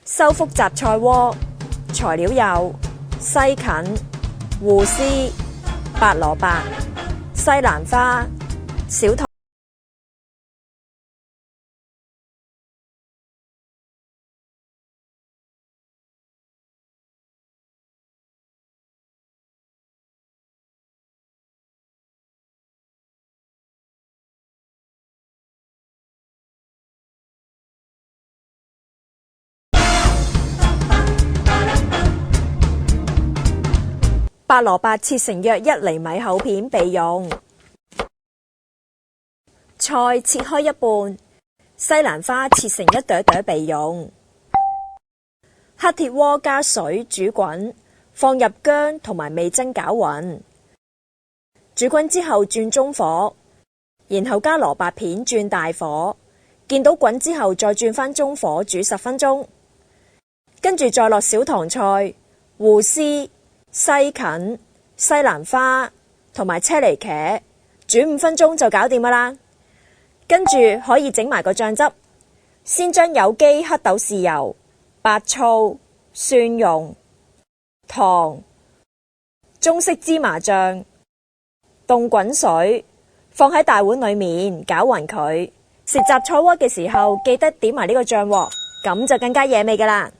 收腹雜菜鍋，材料有西芹、芋絲、白蘿蔔、西蘭花、小糖。白蘿蔔切成約1厘米厚片備用，菜切開一半，西蘭花切成一朵朵備用。黑鐵鍋加水煮滾，放入薑同埋味噌攪勻，煮滾之後轉中火，然後加蘿蔔片轉大火，見到滾之後再轉返中火煮10分鐘，跟住再落小棠菜、芋絲、西芹、西蘭花同埋車厘茄，煮5分鐘就搞掂㗎喇。跟住可以整埋個醬汁，先將有機黑豆豉油、白醋、蒜蓉、糖、中式芝麻醬、凍滾水放喺大碗裏面攪勻佢。食雜菜鍋嘅時候記得點埋呢個醬喎，咁就更加惹味㗎喇。